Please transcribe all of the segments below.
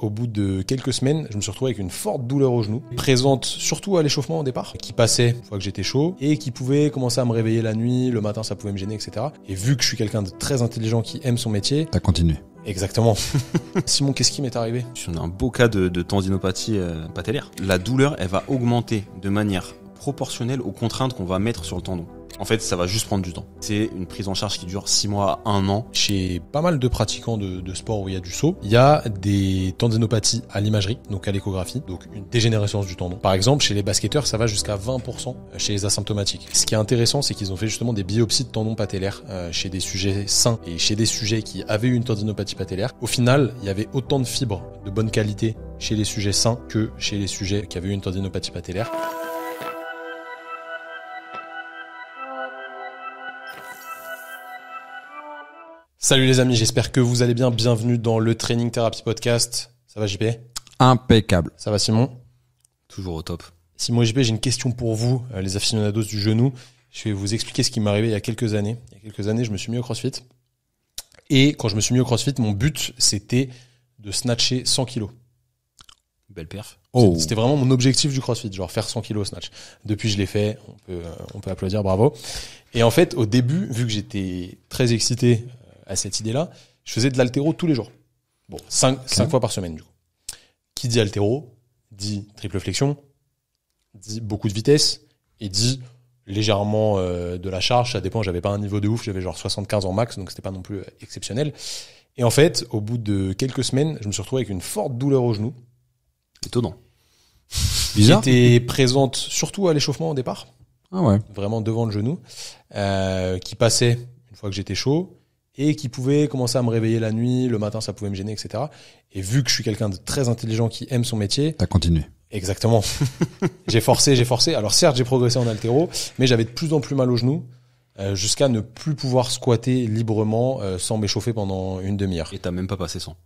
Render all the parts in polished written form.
au bout de quelques semaines, je me suis retrouvé avec une forte douleur au genou, présente surtout à l'échauffement au départ, qui passait une fois que j'étais chaud et qui pouvait commencer à me réveiller la nuit, le matin ça pouvait me gêner, etc. Et vu que je suis quelqu'un de très intelligent qui aime son métier... T'as continué. Exactement. Simon, qu'est-ce qui m'est arrivé ? Si on a un beau cas de tendinopathie patellaire, la douleur, elle va augmenter de manière proportionnelle aux contraintes qu'on va mettre sur le tendon. En fait, ça va juste prendre du temps. C'est une prise en charge qui dure 6 mois à 1 an. Chez pas mal de pratiquants de sport où il y a du saut, il y a des tendinopathies à l'imagerie, donc à l'échographie, donc une dégénérescence du tendon. Par exemple, chez les basketteurs, ça va jusqu'à 20% chez les asymptomatiques. Ce qui est intéressant, c'est qu'ils ont fait justement des biopsies de tendons patellaires chez des sujets sains et chez des sujets qui avaient eu une tendinopathie patellaire. Au final, il y avait autant de fibres de bonne qualité chez les sujets sains que chez les sujets qui avaient eu une tendinopathie patellaire. Salut les amis, j'espère que vous allez bien. Bienvenue dans le Training Therapy Podcast. Ça va JP ? Impeccable. Ça va Simon ? Toujours au top. Simon et JP, j'ai une question pour vous, les aficionados du genou. Je vais vous expliquer ce qui m'est arrivé il y a quelques années. Il y a quelques années, je me suis mis au CrossFit. Et quand je me suis mis au CrossFit, mon but, c'était de snatcher 100 kilos. Belle perf. Oh. C'était vraiment mon objectif du CrossFit, genre faire 100 kilos snatch. Depuis, je l'ai fait. On peut applaudir, bravo. Et en fait, au début, vu que j'étais très excité à cette idée-là, je faisais de l'haltéro tous les jours. Bon, 5 fois par semaine, du coup. Qui dit haltéro, dit triple flexion, dit beaucoup de vitesse, et dit légèrement de la charge. Ça dépend, j'avais pas un niveau de ouf, j'avais genre 75 en max, donc c'était pas non plus exceptionnel. Et en fait, au bout de quelques semaines, je me suis retrouvé avec une forte douleur au genou. Étonnant. Bizarre. Qui était présente surtout à l'échauffement au départ. Ah ouais. Vraiment devant le genou, qui passait une fois que j'étais chaud, et qui pouvait commencer à me réveiller la nuit, le matin ça pouvait me gêner, etc. Et vu que je suis quelqu'un de très intelligent qui aime son métier... T'as continué. Exactement. J'ai forcé. Alors certes, j'ai progressé en haltéro, mais j'avais de plus en plus mal au genou, jusqu'à ne plus pouvoir squatter librement sans m'échauffer pendant une demi-heure. Et t'as même pas passé 100.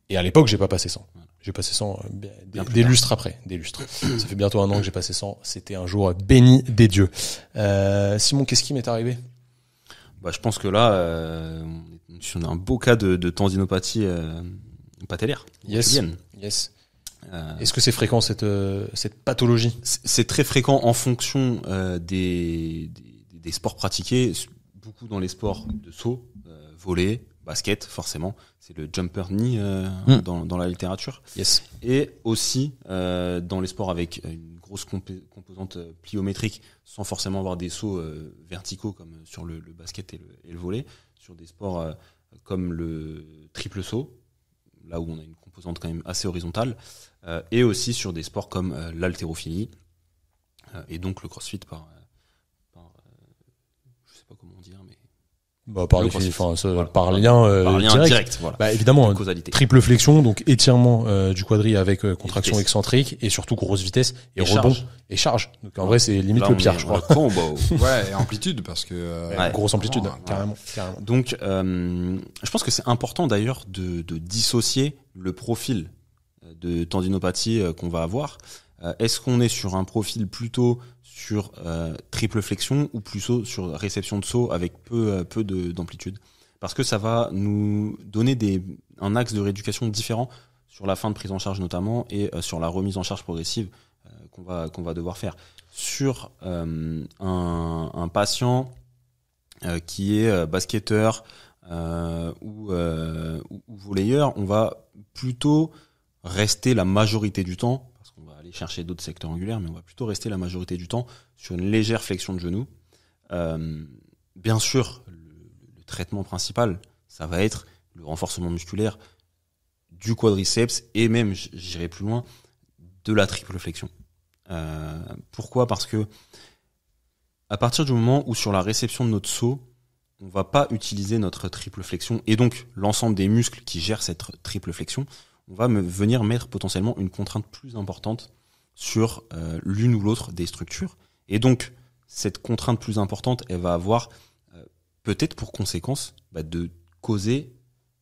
Et à l'époque, j'ai pas passé 100. J'ai passé 100 des tard. lustres après. Des lustres. Ça fait bientôt 1 an que j'ai passé 100. C'était un jour béni des dieux. Simon, qu'est-ce qui m'est arrivé ? Bah, je pense que là, si on a un beau cas de tendinopathie patellaire. Yes. Est-ce que c'est fréquent cette pathologie ? C'est très fréquent en fonction des sports pratiqués, beaucoup dans les sports de saut, volley, basket, forcément. C'est le jumper knee dans la littérature. Yes. Et aussi dans les sports avec une grosse composante pliométrique, sans forcément avoir des sauts verticaux comme sur le basket et le volley, sur des sports comme le triple saut, là où on a une composante quand même assez horizontale, et aussi sur des sports comme l'haltérophilie, et donc le crossfit par je sais pas comment dire, mais par le lien, voilà. par lien direct, voilà. Bah évidemment, Causalité. triple flexion, donc étirement du quadri avec contraction vitesse. excentrique et surtout grosse vitesse et rebond charge. et charge. Donc en vrai, c'est limite Là, le on pire, est je crois. dans le combo. Ouais, et amplitude, parce que... Ouais. Grosse amplitude, Voilà. carrément. Donc, je pense que c'est important d'ailleurs de dissocier le profil de tendinopathie qu'on va avoir. Est-ce qu'on est sur un profil plutôt sur triple flexion ou plutôt sur réception de saut avec peu d'amplitude ? Parce que ça va nous donner un axe de rééducation différent sur la fin de prise en charge notamment et sur la remise en charge progressive qu'on va devoir faire. Sur un patient qui est basketteur ou volleyeur, on va plutôt rester la majorité du temps, parce qu'on va aller chercher d'autres secteurs angulaires, mais on va plutôt rester la majorité du temps sur une légère flexion de genou. Bien sûr, le traitement principal, ça va être le renforcement musculaire du quadriceps et même, j'irai plus loin, de la triple flexion. Pourquoi ? Parce que à partir du moment où sur la réception de notre saut, on va pas utiliser notre triple flexion et donc l'ensemble des muscles qui gèrent cette triple flexion, on va venir mettre potentiellement une contrainte plus importante sur l'une ou l'autre des structures. Et donc, cette contrainte plus importante, elle va avoir peut-être pour conséquence de causer,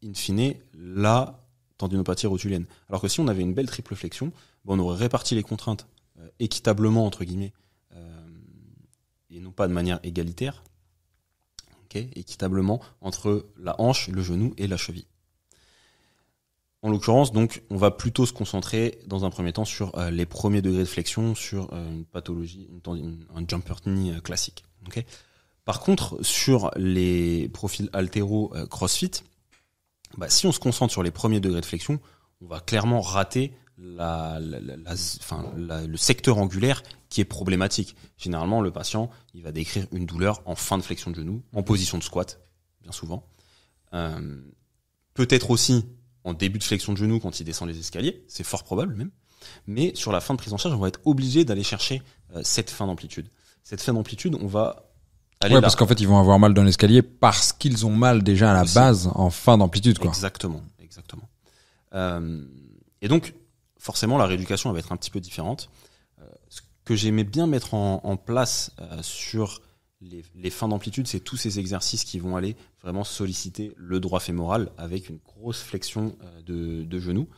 in fine, la tendinopathie rotulienne. Alors que si on avait une belle triple flexion, on aurait réparti les contraintes équitablement, entre guillemets, et non pas de manière égalitaire, équitablement, entre la hanche, le genou et la cheville. En l'occurrence, donc, on va plutôt se concentrer dans un premier temps sur les premiers degrés de flexion, sur une pathologie, un jumper knee classique. Okay. Par contre, sur les profils haltéro CrossFit, si on se concentre sur les premiers degrés de flexion, on va clairement rater le secteur angulaire qui est problématique. Généralement, le patient, il va décrire une douleur en fin de flexion de genou, en position de squat, bien souvent. Peut-être aussi en début de flexion de genou quand il descend les escaliers, c'est fort probable même. Mais sur la fin de prise en charge, on va être obligé d'aller chercher cette fin d'amplitude. Cette fin d'amplitude, on va aller là. Parce qu'en fait, ils vont avoir mal dans l'escalier parce qu'ils ont mal déjà à la base en fin d'amplitude, quoi. Exactement. Et donc, forcément, la rééducation elle va être un petit peu différente. Ce que j'aimais bien mettre en place sur les fins d'amplitude, c'est tous ces exercices qui vont aller vraiment solliciter le droit fémoral avec une grosse flexion de genou,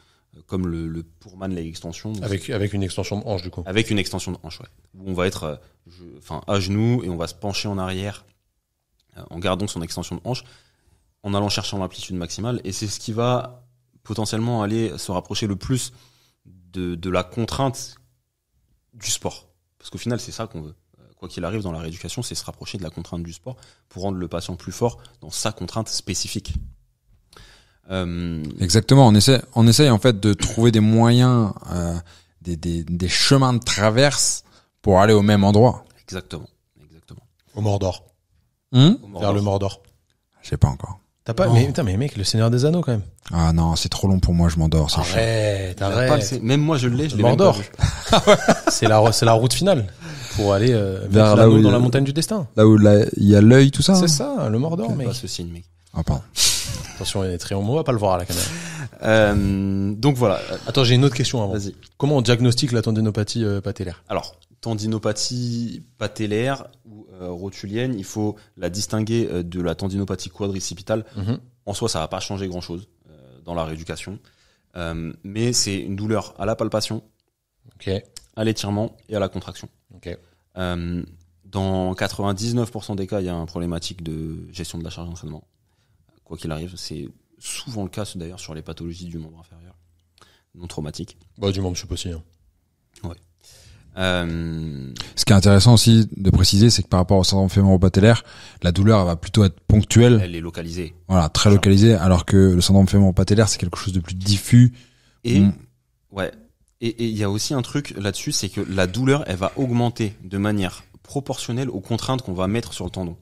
comme le Pullman leg extension. Avec une extension de hanche, du coup. Avec une extension de hanche, ouais. Où on va être à genoux et on va se pencher en arrière en gardant son extension de hanche, en allant chercher l'amplitude maximale. Et c'est ce qui va potentiellement aller se rapprocher le plus de la contrainte du sport. Parce qu'au final, c'est ça qu'on veut. Quoi qu'il arrive dans la rééducation, c'est se rapprocher de la contrainte du sport pour rendre le patient plus fort dans sa contrainte spécifique. Exactement. On essaye en fait de trouver des moyens, des chemins de traverse pour aller au même endroit. Exactement. Au Mordor. Vers le Mordor. Je sais pas encore. T'as pas, mais mec, le Seigneur des Anneaux, quand même. Ah non, c'est trop long pour moi, je m'endors, c'est chiant. Arrête. Même moi, je l'ai, je l'ai Mordor. même pas vu. C'est la route finale. Pour aller, vers là où dans la montagne du destin. Là où il y a l'œil, tout ça. C'est ça, le Mordor, mec. Pas ce signe, mec. Ah, pardon. Attention, il est très, on va pas le voir à la caméra. Donc voilà. Attends, j'ai une autre question avant. Vas-y. Comment on diagnostique la tendinopathie patellaire? Alors, tendinopathie patellaire ou rotulienne, il faut la distinguer de la tendinopathie quadricipitale. En soi, ça va pas changer grand-chose dans la rééducation. Mais c'est une douleur à la palpation, à l'étirement et à la contraction. Dans 99% des cas, il y a une problématique de gestion de la charge d'entraînement. Quoi qu'il arrive, c'est souvent le cas d'ailleurs sur les pathologies du membre inférieur non traumatiques. Du membre sup aussi. Ouais. Ce qui est intéressant aussi de préciser, c'est que par rapport au syndrome fémoro-patellaire, la douleur elle va plutôt être ponctuelle. Elle est localisée. Voilà, très localisée, alors que le syndrome fémoro-patellaire, c'est quelque chose de plus diffus. Et ouais. Et il y a aussi un truc là-dessus, c'est que la douleur, elle va augmenter de manière proportionnelle aux contraintes qu'on va mettre sur le tendon.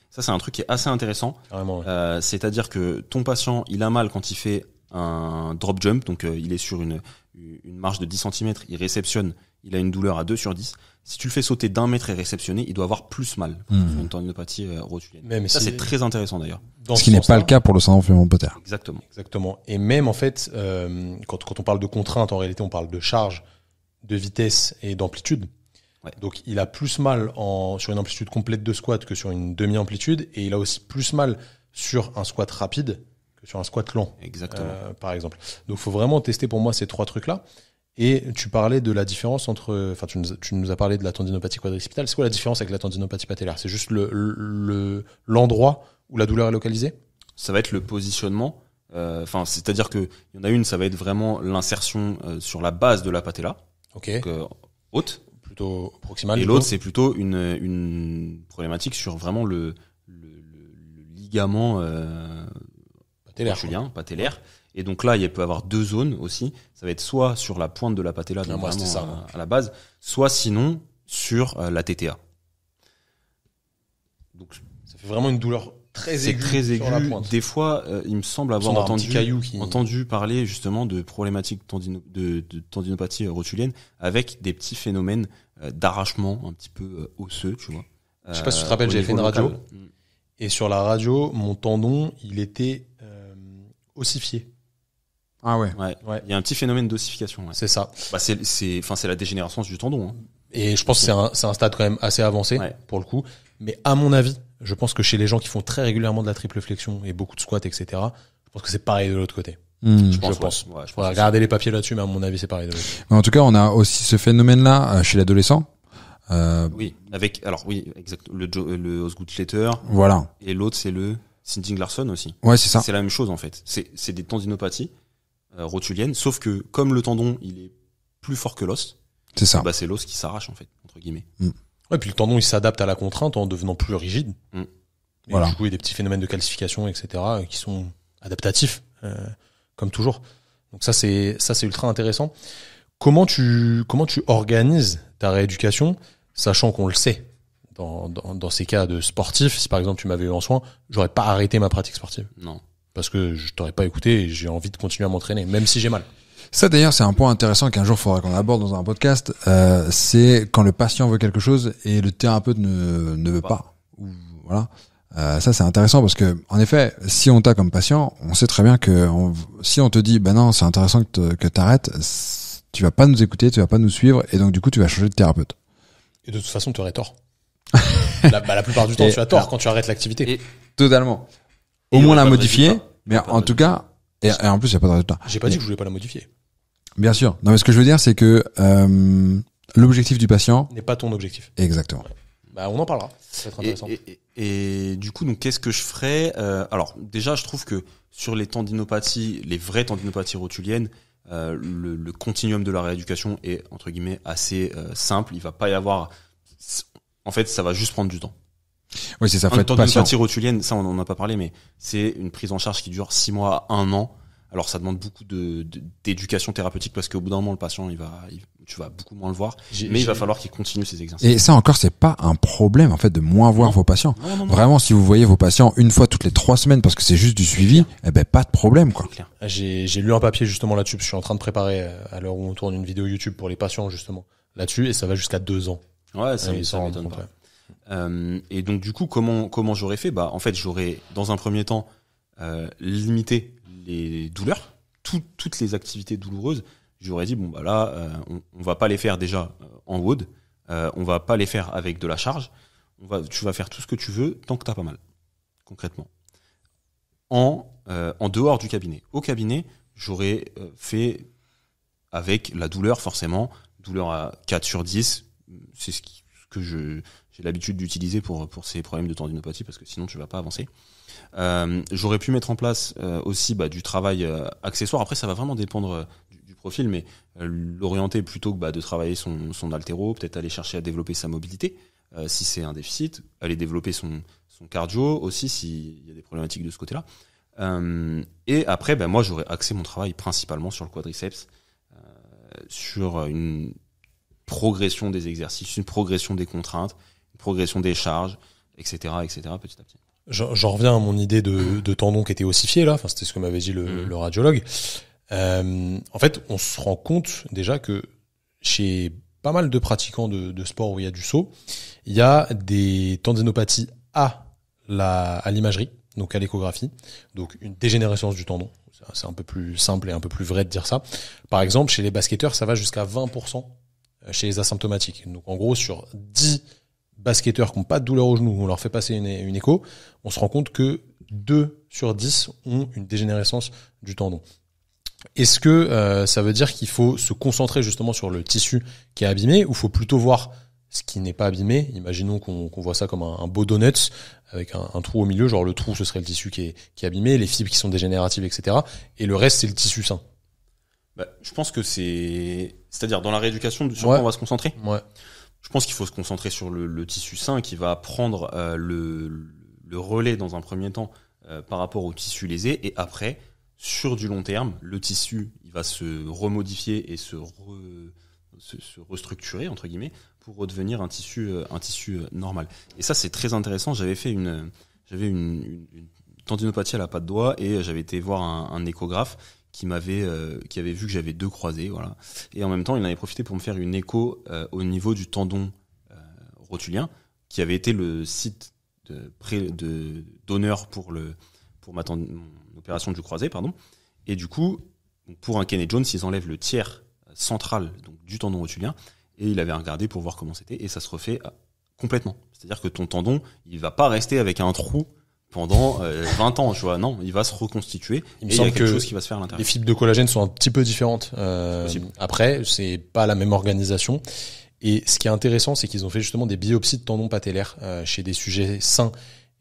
Ça, c'est un truc qui est assez intéressant. Carrément, ouais. C'est-à-dire que ton patient, il a mal quand il fait un drop jump, donc il est sur une marge de 10 cm, il réceptionne, il a une douleur à 2/10. Si tu le fais sauter d'1 mètre et réceptionner, il doit avoir plus mal. Une tendinopathie rotulienne. Même ça, si c'est très intéressant d'ailleurs. Ce qui n'est pas le cas pour le syndrome fémoro-patellaire. Exactement. Et même en fait, quand on parle de contrainte, en réalité, on parle de charge, de vitesse et d'amplitude. Ouais. Donc, il a plus mal sur une amplitude complète de squat que sur une demi-amplitude, et il a aussi plus mal sur un squat rapide que sur un squat lent. Exactement. Par exemple. Donc, faut vraiment tester pour moi ces trois trucs-là. Et tu parlais de la différence entre, tu nous as parlé de la tendinopathie quadricipitale. C'est quoi la différence avec la tendinopathie patellaire? C'est juste l'endroit où la douleur est localisée? Ça va être le positionnement. C'est-à-dire que il y en a une, ça va être vraiment l'insertion sur la base de la patella. Ok. Donc, haute. Plutôt proximale. Et l'autre, c'est plutôt une problématique sur vraiment le ligament patellaire. Et donc là, il peut y avoir deux zones aussi. Ça va être soit sur la pointe de la patella, donc vraiment à la base, soit sinon sur la TTA. Donc ça fait vraiment une douleur très aiguë. C'est très aigu. Sur la pointe. Des fois, il me semble avoir entendu parler justement de problématiques de tendinopathie rotulienne avec des petits phénomènes d'arrachement un petit peu osseux, tu vois. Je sais pas si tu te rappelles, j'avais fait une radio. Et sur la radio, mon tendon, il était ossifié. Ah ouais. Il y a un petit phénomène d'ossification. Ouais. C'est ça. C'est la dégénérescence du tendon. Hein. Et je pense que c'est un stade quand même assez avancé pour le coup. Mais à mon avis, je pense que chez les gens qui font très régulièrement de la triple flexion et beaucoup de squats, etc., je pense que c'est pareil de l'autre côté. Je pense. Je vais regarder les papiers là-dessus, mais à mon avis, c'est pareil de l'autre côté. Mais en tout cas, on a aussi ce phénomène-là chez l'adolescent. Oui, exact. Le Osgood-Schletter. Voilà. Et l'autre, c'est le Sinting Larsson aussi. Ouais, c'est ça. C'est la même chose en fait. C'est des tendinopathies rotulienne, sauf que comme le tendon il est plus fort que l'os, C'est ça. c'est l'os qui s'arrache en fait entre guillemets. Ouais, puis le tendon, il s'adapte à la contrainte en devenant plus rigide. Mm. Et Voilà. du coup, il y a des petits phénomènes de calcification, etc., qui sont adaptatifs, comme toujours. Donc ça, c'est ultra intéressant. Comment tu organises ta rééducation, sachant qu'on le sait, dans ces cas de sportifs, si par exemple tu m'avais eu en soin, j'aurais pas arrêté ma pratique sportive. Non. Parce que je t'aurais pas écouté et j'ai envie de continuer à m'entraîner, même si j'ai mal. Ça d'ailleurs, c'est un point intéressant qu'un jour il faudra qu'on aborde dans un podcast. C'est quand le patient veut quelque chose et le thérapeute ne veut pas. Ou, voilà. Ça c'est intéressant parce que en effet, si on t'a comme patient, on sait très bien que si on te dit non, c'est intéressant que t'arrêtes, tu vas pas nous écouter, tu vas pas nous suivre et donc du coup tu vas changer de thérapeute. Et de toute façon, tu aurais tort. La plupart du temps, tu as tort quand tu arrêtes l'activité. Totalement. Et Au il y moins aurait la pas de modifier, résultat. mais en tout cas, et en plus il y a pas de résultat. J'ai pas dit que je voulais pas la modifier. Bien sûr. Non mais ce que je veux dire c'est que l'objectif du patient, N'est pas ton objectif. exactement. Bah, on en parlera. Ça va être intéressant. Et du coup, donc, qu'est-ce que je ferais alors, déjà, je trouve que sur les tendinopathies, les vraies tendinopathies rotuliennes, le continuum de la rééducation est entre guillemets assez simple. Il va pas y avoir. En fait, ça va juste prendre du temps. Oui, c'est ça. Faut Une être patient. tendinopathie rotulienne, ça, on en a pas parlé, mais c'est une prise en charge qui dure 6 mois à 1 an. Alors, ça demande beaucoup d'éducation thérapeutique parce qu'au bout d'un moment, le patient, tu vas beaucoup moins le voir. Mais il va falloir qu'il continue ses exercices. Et ça encore, c'est pas un problème en fait de moins voir vos patients. Non. Vraiment, si vous voyez vos patients une fois toutes les 3 semaines parce que c'est juste du suivi, pas de problème quoi. C'est clair. J'ai lu un papier justement là-dessus, parce que je suis en train de préparer à l'heure où on tourne une vidéo YouTube pour les patients justement là-dessus, et ça va jusqu'à 2 ans. Ouais, ça Ils s'en rendent m'étonne compte, pas. ouais. Et donc du coup, comment j'aurais fait ? En fait, j'aurais dans un premier temps limité les douleurs, toutes les activités douloureuses. J'aurais dit on va pas les faire déjà en WOD, on va pas les faire avec de la charge. Tu vas faire tout ce que tu veux tant que t'as pas mal, concrètement. En dehors du cabinet. Au cabinet, j'aurais fait avec la douleur forcément, douleur à 4 sur 10. C'est ce que j'ai l'habitude d'utiliser pour ces problèmes de tendinopathie parce que sinon tu vas pas avancer. J'aurais pu mettre en place aussi du travail accessoire. Après, ça va vraiment dépendre du profil, mais l'orienter plutôt que de travailler son haltéro, peut-être aller chercher à développer sa mobilité si c'est un déficit, aller développer son cardio aussi s'il y a des problématiques de ce côté-là. Et après, moi, j'aurais axé mon travail principalement sur le quadriceps, sur une progression des exercices, une progression des contraintes, une progression des charges, etc., petit à petit. J'en reviens à mon idée de tendon qui était ossifié là. Enfin, c'était ce que m'avait dit le radiologue. En fait, on se rend compte déjà que chez pas mal de pratiquants de sport où il y a du saut, il y a des tendinopathies à l'imagerie, donc à l'échographie, donc une dégénérescence du tendon. C'est un peu plus simple et un peu plus vrai de dire ça. Par exemple, chez les basketteurs, ça va jusqu'à 20% chez les asymptomatiques. Donc en gros, sur 10 basketteurs qui n'ont pas de douleur au genou, on leur fait passer une écho, on se rend compte que 2 sur 10 ont une dégénérescence du tendon. Est-ce que ça veut dire qu'il faut se concentrer justement sur le tissu qui est abîmé, ou faut plutôt voir ce qui n'est pas abîmé? Imaginons qu'on voit ça comme un beau donut avec un trou au milieu, genre le trou ce serait le tissu qui est abîmé, les fibres qui sont dégénératives, etc. Et le reste c'est le tissu sain. Je pense que c'est-à-dire dans la rééducation, sur quoi on va se concentrer. Ouais. Je pense qu'il faut se concentrer sur le tissu sain qui va prendre le relais dans un premier temps par rapport au tissu lésé, et après, sur du long terme, le tissu il va se remodifier et se restructurer entre guillemets pour redevenir un tissu normal. Et ça c'est très intéressant. J'avais une tendinopathie à la patte doigt et j'avais été voir un échographe qui avait vu que j'avais 2 croisés, voilà. Et en même temps, il en avait profité pour me faire une écho au niveau du tendon rotulien, qui avait été le site d'honneur pour mon opération du croisé, pardon. Et du coup, pour un Kenneth Jones, ils enlèvent le tiers central donc du tendon rotulien, et il avait regardé pour voir comment c'était, et ça se refait complètement. C'est-à-dire que ton tendon, il va pas rester avec un trou pendant 20 ans, tu vois. Non, il va se reconstituer. Il me et il y semble a quelque que chose qui va se faire à l'intérieur. les fibres de collagène sont un petit peu différentes. Après, c'est pas la même organisation. Et ce qui est intéressant, c'est qu'ils ont fait justement des biopsies de tendons patellaires chez des sujets sains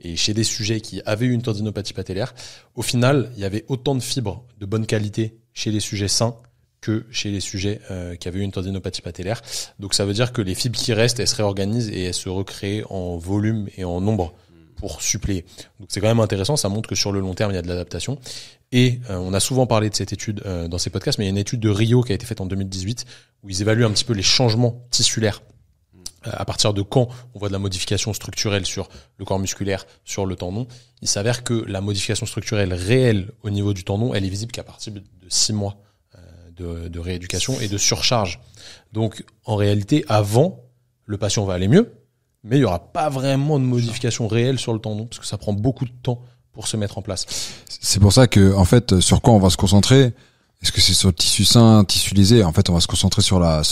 et chez des sujets qui avaient eu une tendinopathie patellaire, au final, il y avait autant de fibres de bonne qualité chez les sujets sains que chez les sujets qui avaient eu une tendinopathie patellaire. Donc ça veut dire que les fibres qui restent, elles se réorganisent et elles se recréent en volume et en nombre pour suppléer. Donc c'est quand même intéressant, ça montre que sur le long terme, il y a de l'adaptation. Et on a souvent parlé de cette étude dans ces podcasts, mais il y a une étude de Rio qui a été faite en 2018 où ils évaluent un petit peu les changements tissulaires à partir de quand on voit de la modification structurelle sur le corps musculaire, sur le tendon. Il s'avère que la modification structurelle réelle au niveau du tendon, elle est visible qu'à partir de 6 mois de rééducation et de surcharge. Donc, en réalité, avant, le patient va aller mieux, mais il n'y aura pas vraiment de modification réelle sur le tendon, parce que ça prend beaucoup de temps pour se mettre en place. C'est pour ça que, en fait, sur quoi on va se concentrer? Est-ce que c'est sur le tissu sain, tissu lésé? En fait, on va se concentrer sur la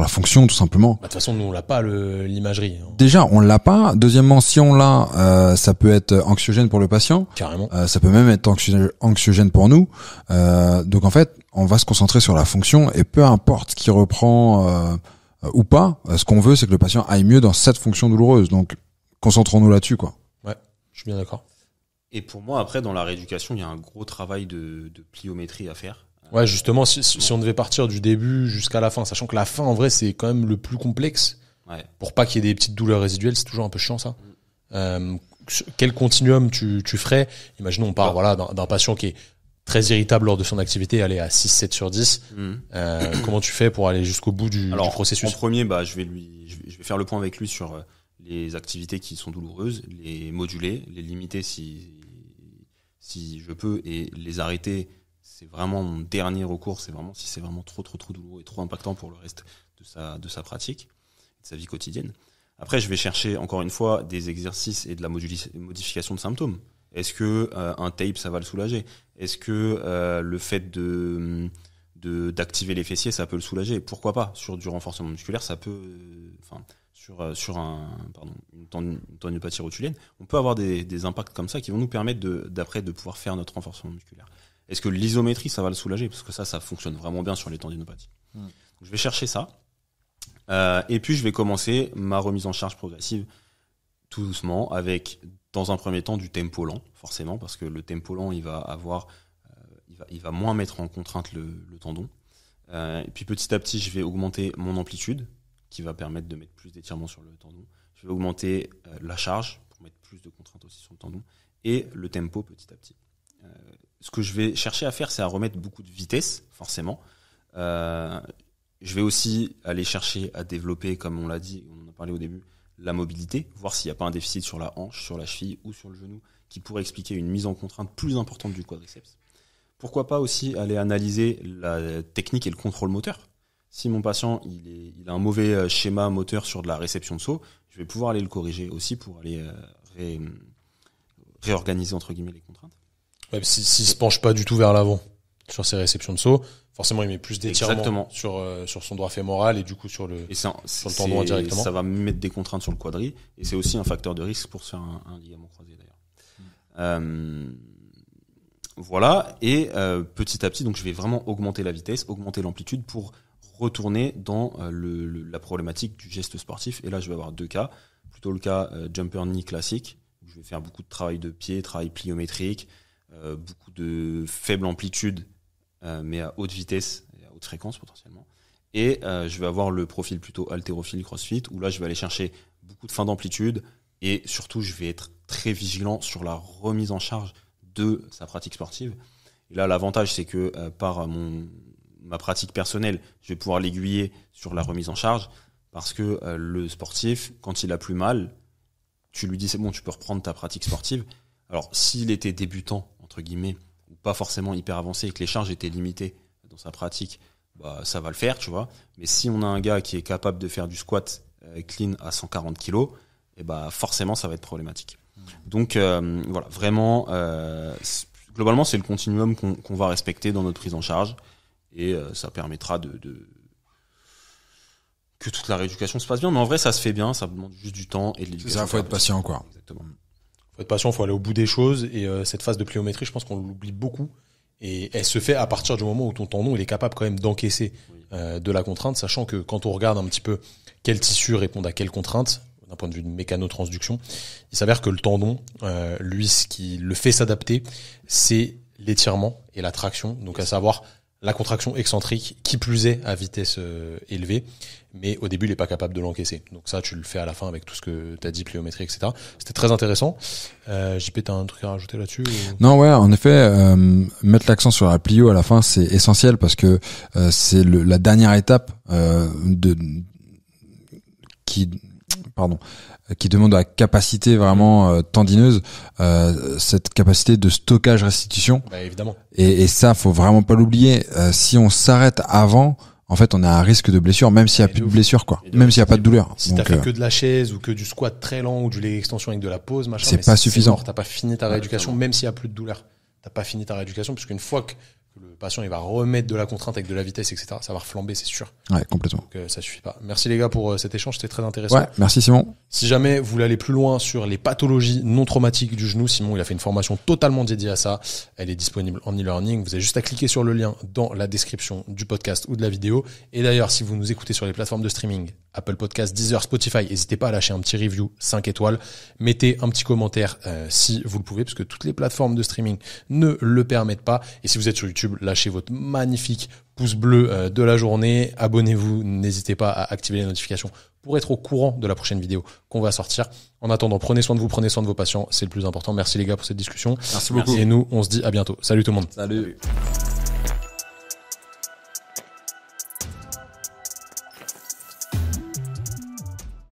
fonction, tout simplement. De toute façon, nous, on l'a pas, l'imagerie. Déjà, on l'a pas. Deuxièmement, si on l'a, ça peut être anxiogène pour le patient. Carrément. Ça peut même être anxiogène pour nous. Donc, en fait, on va se concentrer sur la fonction et peu importe ce qui reprend ou pas, ce qu'on veut, c'est que le patient aille mieux dans cette fonction douloureuse. Donc, concentrons-nous là-dessus, quoi. Ouais, je suis bien d'accord. Et pour moi, après, dans la rééducation, il y a un gros travail de pliométrie à faire. Ouais, justement, si on devait partir du début jusqu'à la fin, sachant que la fin, en vrai, c'est quand même le plus complexe. Ouais. Pour pas qu'il y ait des petites douleurs résiduelles, c'est toujours un peu chiant, ça. Quel continuum tu ferais? Imaginons, on part, voilà, d'un patient qui est très irritable lors de son activité, aller à 6, 7 sur 10. Comment tu fais pour aller jusqu'au bout du processus? En premier, je vais faire le point avec lui sur les activités qui sont douloureuses, les moduler, les limiter si je peux, et les arrêter. C'est vraiment mon dernier recours. C'est vraiment si c'est vraiment trop douloureux et trop impactant pour le reste de sa pratique, de sa vie quotidienne. Après, je vais chercher encore une fois des exercices et de la modification de symptômes. Est-ce que un tape ça va le soulager? Est-ce que le fait d'activer les fessiers ça peut le soulager? Pourquoi pas? Sur du renforcement musculaire, ça peut, sur une tendinopathie rotulienne, on peut avoir des impacts comme ça qui vont nous permettre d'après de pouvoir faire notre renforcement musculaire. Est-ce que l'isométrie ça va le soulager? Parce que ça fonctionne vraiment bien sur les tendinopathies. Donc, je vais chercher ça. Et puis je vais commencer ma remise en charge progressive tout doucement avec, dans un premier temps, du tempo lent, forcément, parce que le tempo lent, il va moins mettre en contrainte le tendon. Et puis petit à petit, je vais augmenter mon amplitude, qui va permettre de mettre plus d'étirement sur le tendon. Je vais augmenter la charge pour mettre plus de contrainte aussi sur le tendon, et le tempo petit à petit. Ce que je vais chercher à faire, c'est à remettre beaucoup de vitesse, forcément. Je vais aussi aller chercher à développer, comme on l'a dit, on en a parlé au début, la mobilité, voir s'il n'y a pas un déficit sur la hanche, sur la cheville ou sur le genou qui pourrait expliquer une mise en contrainte plus importante du quadriceps. Pourquoi pas aussi aller analyser la technique et le contrôle moteur. Si mon patient il a un mauvais schéma moteur sur de la réception de saut, je vais pouvoir aller le corriger aussi pour aller réorganiser entre guillemets les contraintes. Ouais, s'il se penche pas du tout vers l'avant sur ses réceptions de saut, forcément il met plus d'étirement sur son droit fémoral et du coup sur le tendon indirectement. Ça va mettre des contraintes sur le quadri et c'est aussi un facteur de risque pour se faire un ligament croisé d'ailleurs. Voilà, et petit à petit, donc je vais vraiment augmenter la vitesse, augmenter l'amplitude pour retourner dans la problématique du geste sportif. Et là, je vais avoir deux cas. Plutôt le cas jumper knee classique, où je vais faire beaucoup de travail de pied, travail pliométrique, beaucoup de faible amplitude, mais à haute vitesse et à haute fréquence potentiellement. Et je vais avoir le profil plutôt haltérophile crossfit, où là, je vais aller chercher beaucoup de fin d'amplitude et surtout, je vais être très vigilant sur la remise en charge de sa pratique sportive. Et là, l'avantage, c'est que par ma pratique personnelle, je vais pouvoir l'aiguiller sur la remise en charge parce que le sportif, quand il a plus mal, tu lui dis c'est bon, tu peux reprendre ta pratique sportive. Alors, s'il était débutant, entre guillemets, ou pas forcément hyper avancé et que les charges étaient limitées dans sa pratique, bah, ça va le faire, tu vois. Mais si on a un gars qui est capable de faire du squat clean à 140 kilos, et bah, forcément, ça va être problématique. Donc voilà, vraiment, globalement, c'est le continuum qu'on va respecter dans notre prise en charge et ça permettra que toute la rééducation se passe bien. Mais en vrai, ça se fait bien, ça demande juste du temps et de l'éducation. C'est ça, faut être patient, quoi. Exactement. Faut être patient, faut aller au bout des choses et cette phase de pliométrie, je pense qu'on l'oublie beaucoup et elle se fait à partir du moment où ton tendon il est capable quand même d'encaisser de la contrainte, sachant que quand on regarde un petit peu quel tissu répond à quelle contrainte, d'un point de vue de mécanotransduction. Il s'avère que le tendon, lui, ce qui le fait s'adapter, c'est l'étirement et la traction. Donc, à savoir la contraction excentrique, qui plus est à vitesse élevée. Mais au début, il est pas capable de l'encaisser. Donc ça, tu le fais à la fin avec tout ce que tu as dit, pliométrie, etc. C'était très intéressant. JP, t'as un truc à rajouter là-dessus ou... Non, ouais, en effet, mettre l'accent sur la plio à la fin, c'est essentiel parce que c'est la dernière étape qui demande la capacité vraiment tendineuse, cette capacité de stockage restitution. Bah, évidemment. Et ça, faut vraiment pas l'oublier. Si on s'arrête avant, en fait, on a un risque de blessure, même s'il y a plus de blessure, quoi. Même s'il y a pas de douleur. Si t'as fait que de la chaise ou que du squat très lent ou du leg extension avec de la pause, machin, c'est pas suffisant. T'as pas fini ta rééducation, même s'il y a plus de douleur. T'as pas fini ta rééducation, parce qu'une fois que le patient il va remettre de la contrainte avec de la vitesse, etc., ça va reflamber, c'est sûr. Ouais, complètement. Donc ça suffit pas. Merci les gars pour cet échange, c'était très intéressant. Ouais, merci Simon. Si jamais vous voulez aller plus loin sur les pathologies non traumatiques du genou, Simon il a fait une formation totalement dédiée à ça. Elle est disponible en e-learning. Vous avez juste à cliquer sur le lien dans la description du podcast ou de la vidéo. Et d'ailleurs, si vous nous écoutez sur les plateformes de streaming, Apple Podcasts, Deezer, Spotify, n'hésitez pas à lâcher un petit review 5 étoiles. Mettez un petit commentaire si vous le pouvez, parce que toutes les plateformes de streaming ne le permettent pas. Et si vous êtes sur YouTube, lâchez votre magnifique pouce bleu de la journée. Abonnez-vous, n'hésitez pas à activer les notifications pour être au courant de la prochaine vidéo qu'on va sortir. En attendant, prenez soin de vous, prenez soin de vos patients, c'est le plus important. Merci les gars pour cette discussion. Merci beaucoup. Et nous, on se dit à bientôt. Salut tout le monde. Salut.